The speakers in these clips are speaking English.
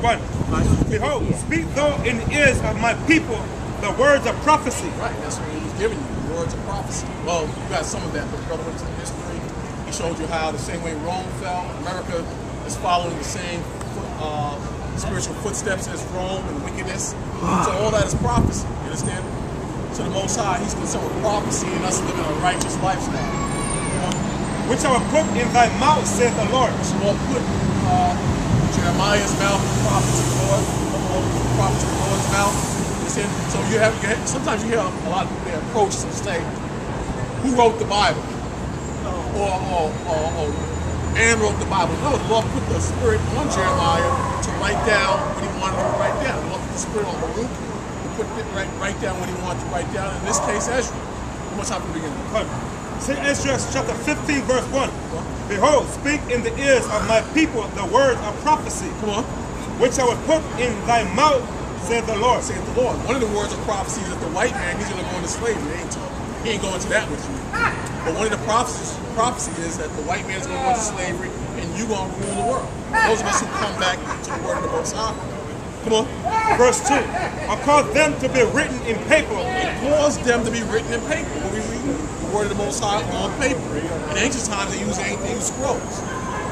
1. Behold, speak thou in the ears of my people the words of prophecy. Right, that's what he's giving you, the words of prophecy. Well, you got some of that, but brother went to the history. He showed you how the same way Rome fell, America is following the same spiritual footsteps as Rome and wickedness. So all that is prophecy, you understand? So the Most High, he's concerned with prophecy and us living a righteous lifestyle. Which I will put in thy mouth, saith the Lord. So we'll put Jeremiah's mouth, the prophets of the Lord, the prophets of the Lord's mouth. So you have sometimes you hear a lot of people that approach and say, who wrote the Bible? Or man wrote the Bible. No, the Lord put the Spirit on Jeremiah to write down what he wanted to write down. The Lord put the Spirit on Baruch to put it write down what he wanted to write down. In this case, Ezra. How much time from the beginning? St. Ezra chapter 15, verse 1. Behold, speak in the ears of my people the words of prophecy. Come on. Which I will put in thy mouth, saith the Lord. Saith the Lord. One of the words of prophecy is that the white man, he's going to go into slavery. He ain't going to that with you. But one of the prophecy is that the white man is going to go into slavery and you're going to rule the world. Those of us who come back to the word of the Most High. Come on. Verse 2. I cause them to be written in paper. It caused them to be written in paper. When we read the word of the Most High on paper. In ancient times, they used scrolls.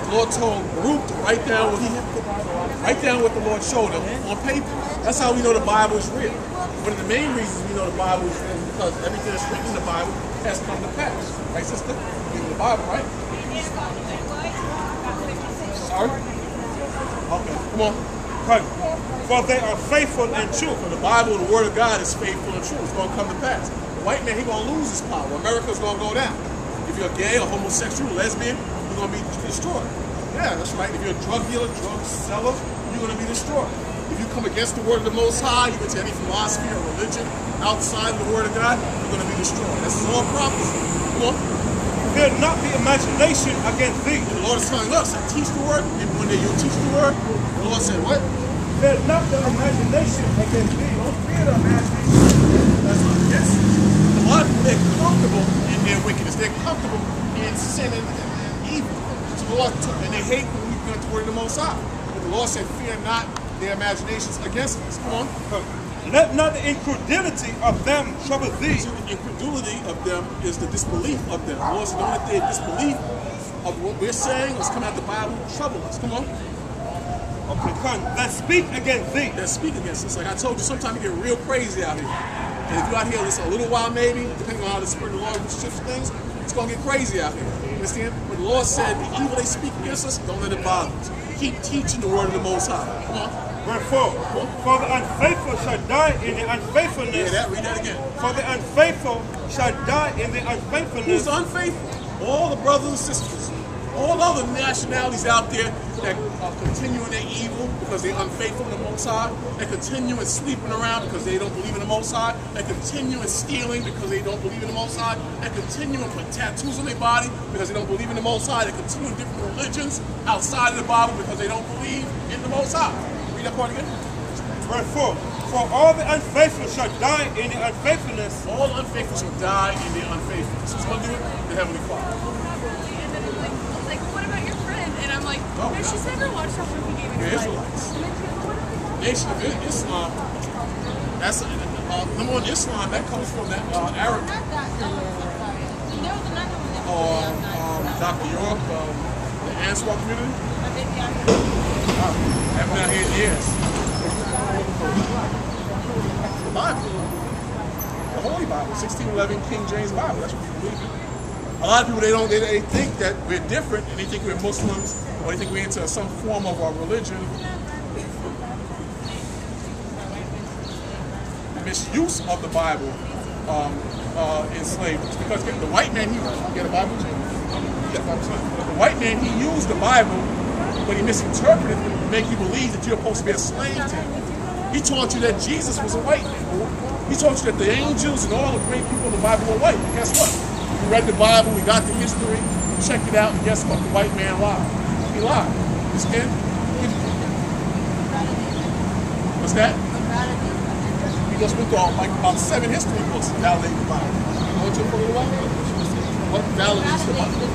The Lord told Baruch to write down what the Lord showed him on paper. That's how we know the Bible is real. One of the main reasons we know the Bible is real is because everything that's written in the Bible has come to pass. Right, sister? You read the Bible, right? Sorry? Okay, come on. For they are faithful and true. For the Bible, the Word of God is faithful and true. It's going to come to pass. The white man, he's going to lose his power. America's going to go down. If you're gay or homosexual, lesbian, you're going to be destroyed. Yeah, that's right. If you're a drug dealer, drug seller, you're going to be destroyed. If you come against the word of the Most High, you get to any philosophy or religion outside of the word of God, you're going to be destroyed. This is all prophecy. Come on. Fear not the imagination against thee. The Lord is telling us, teach the word. And one day you'll teach the word. The Lord said, what? Fear not the imagination against thee. Don't fear the imagination. That's what it is. A lot of people, they're comfortable in their wickedness. They're comfortable in sin and evil. So the Lord took, and they hate when we go to the word of the Most High. But the Lord said, fear not their imaginations against us. Come on. Let not the incredulity of them trouble thee. So the incredulity of them is the disbelief of them. The Lord said, don't let their disbelief of what we're saying, what's coming out of the Bible, trouble us. Come on. Okay, come. That speak against thee. That speak against us. Like I told you, sometimes you get real crazy out here. And if you're out here just a little while maybe, depending on how the Spirit of the Lord shifts things, it's going to get crazy out here. You understand? But the Lord said, the evil they speak against us, don't let it bother us. Keep teaching the word of the Most High. Come on. Verse 4. For the unfaithful shall die in the unfaithfulness. Yeah, read that again. For the unfaithful shall die in the unfaithfulness. Who's unfaithful? All the brothers and sisters. All other nationalities out there that are continuing their evil because they're unfaithful to the Most High. They continue in sleeping around because they don't believe in the Most High. They continue in stealing because they don't believe in the Most High. They continue in putting tattoos on their body because they don't believe in the Most High. They continue in different religions outside of the Bible because they don't believe in the Most High. Read that part again. Verse 4. For all the unfaithful shall die in the unfaithfulness. All the unfaithful shall die in their unfaithfulness. Who's going to do it? The Heavenly Father. And I'm like, no, she's never watched that movie Game of Israelites. Nation of Islam. That's number one. Islam that comes from that Arab. Dr. York, the Ansar community. Haven't been out here in years. The Bible, the Holy Bible, 1611 King James Bible. That's what we believe in. A lot of people, they think that we're different, and they think we're Muslims, or they think we're into some form of our religion. The misuse of the Bible enslaved us. Because the white man, he get a Bible? The white man, he used the Bible, but he misinterpreted it to make you believe that you're supposed to be a slave to him. He taught you that Jesus was a white man. He taught you that the angels and all the great people in the Bible were white. And guess what? We read the Bible, we got the history, we checked it out, and guess what? The white man lied. He lied. You understand? What's that? He just went through like about 7 history books to validate the Bible. What you put it about? What validates the Bible?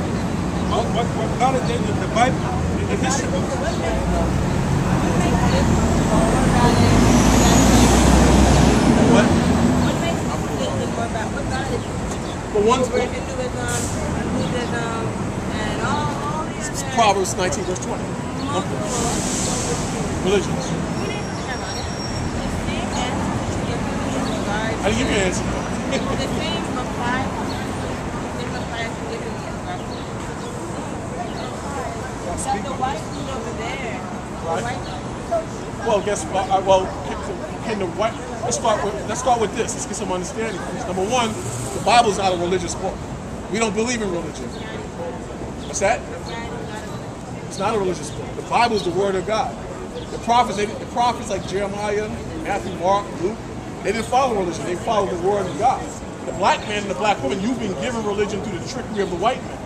What validates the Bible? The history books. Proverbs 19, verse 20. Religions. I didn't give you an answer. The same reply to giving me that the white dude over there, right? Well, guess what? Well, can the white? Let's start with this. Let's get some understanding. Number one, the Bible is not a religious book. We don't believe in religion. What's that? It's not a religious book. The Bible is the Word of God. The prophets like Jeremiah, Matthew, Mark, Luke, they didn't follow religion. They followed the Word of God. The black man and the black woman, you've been given religion through the trickery of the white man.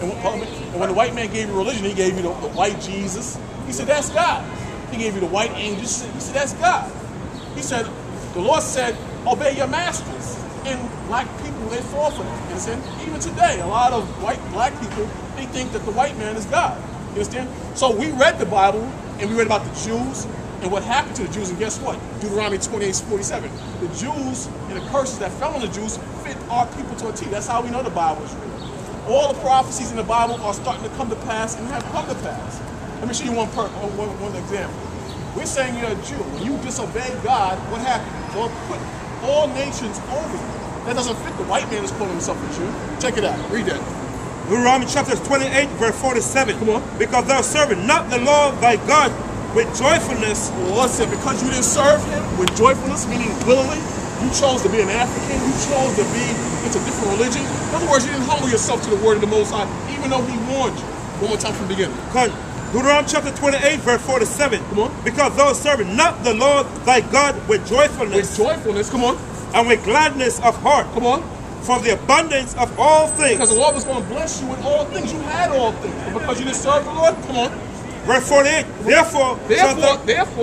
And when the white man gave you religion, he gave you the white Jesus. He said, that's God. He gave you the white angels. He said, that's God. He said, the Lord said, obey your masters. And black people, they fall for that. You understand? Even today, a lot of black people, they think that the white man is God. You understand? So we read the Bible, and we read about the Jews, and what happened to the Jews, and guess what? Deuteronomy 28:47. The Jews and the curses that fell on the Jews fit our people to a T. That's how we know the Bible is real. All the prophecies in the Bible are starting to come to pass and have come to pass. Let me show you one example. We're saying you're a Jew. When you disobey God, what happened? Lord put all nations over you. That doesn't fit the white man who's calling himself a Jew. Check it out. Read that. Deuteronomy chapter 28, verse 47. Come on. Because thou servest not the Lord thy God with joyfulness. The Lord said, because you didn't serve him with joyfulness, meaning willingly, you chose to be an African, you chose to be into different religion. In other words, you didn't humble yourself to the word of the Most High, even though he warned you. One more time from the beginning. Deuteronomy chapter 28, verse 47. Come on. Because thou servest not the Lord thy God with joyfulness. With joyfulness, come on. And with gladness of heart. Come on. From the abundance of all things. Because the Lord was going to bless you with all things. You had all things. But because you didn't serve the Lord, come on. Verse 48. Therefore,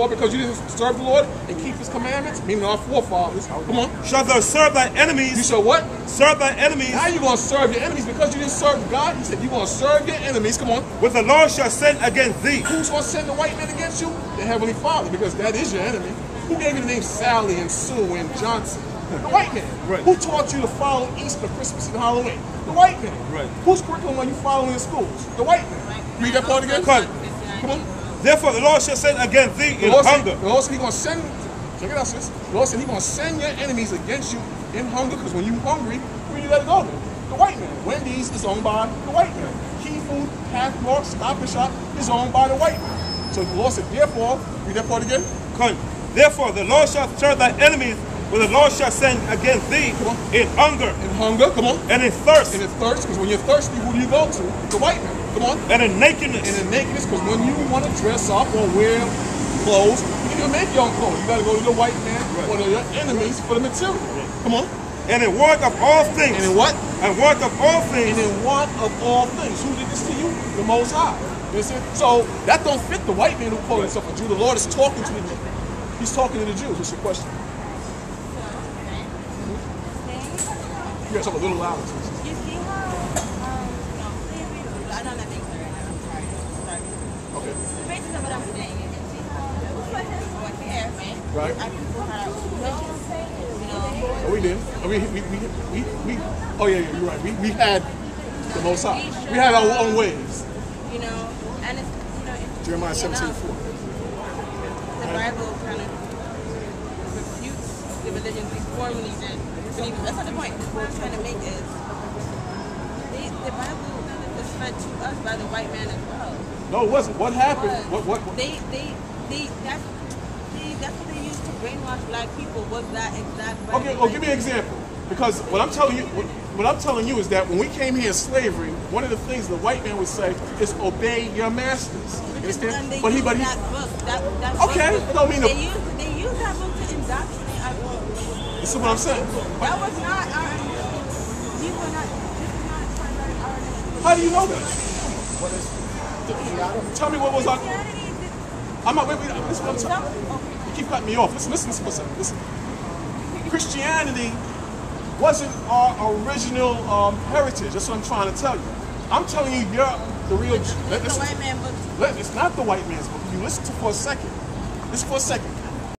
because you didn't serve the Lord and keep his commandments, meaning our forefathers, come on. Shalt thou serve thy enemies. You shall what? Serve thy enemies. Now you're going to serve your enemies because you didn't serve God. He said you're going to serve your enemies. Come on. With the Lord shall send against thee. Who's going to send the white man against you? The Heavenly Father, because that is your enemy. Who gave you the name Sally and Sue and Johnson? The white man. Right. Who taught you to follow Easter, Christmas, and Halloween? The white man. Right. Whose curriculum are you following in schools? The white man. Read that part again. Come on. Therefore, the Lord shall send against thee in hunger. The Lord said he's going to send, check it out, sis. The Lord said he's going to send your enemies against you in hunger, because when you're hungry, where you let it go to? The white man. Wendy's is owned by the white man. Key Food, Pathmark, Stop and Shop is owned by the white man. So the Lord said, therefore, read that part again. Therefore, the Lord shall serve thy enemies, but the Lord shall send against thee in hunger. In hunger, come on. And in thirst. And in thirst, because when you're thirsty, who do you go to? The white man. Come on. And in nakedness. And in nakedness, because when you want to dress up or wear clothes, you can even make your own clothes. You got to go to the white man or to your enemies for the material. Come on. And in want of all things. And in what? And want of all things. And in want of all things. Who did this to you? The Most High. You see? So that don't fit the white man who called himself a Jew. The Lord is talking to the Jews. He's talking to the Jews. What's your question? You got something a little louder. You see how, I don't know things right now. I'm sorry. Okay. The basis of what I'm saying is, you see how what here, right? Our people have religions, you know. Oh, we did. Oh, yeah, you're right. We had the Most High. We had our own ways. You know, and it's, you know, it's Jeremiah 17:4. The Bible kind of refutes the religions we formerly did. That's not the point. What I'm trying to make is the Bible was fed to us by the white man as well. No, it wasn't. What happened? What? That's what they used to brainwash black people. Was that exact? Okay. Oh, give me an example. Because what I'm telling you is that when we came here in slavery, one of the things the white man would say is obey your masters. You understand? That book. Okay. Book, don't mean they used that book to indoctrinate our people. This is what I'm saying. That was not our. This is not our. How do you know that? Tell me what was our. I'm not. Wait. This is what I'm saying. You keep cutting me off. Listen. Christianity wasn't our original heritage. That's what I'm trying to tell you. I'm telling you, you're the real. It's the white man book. It's not the white man's book. You listen to for a second. Listen for a second.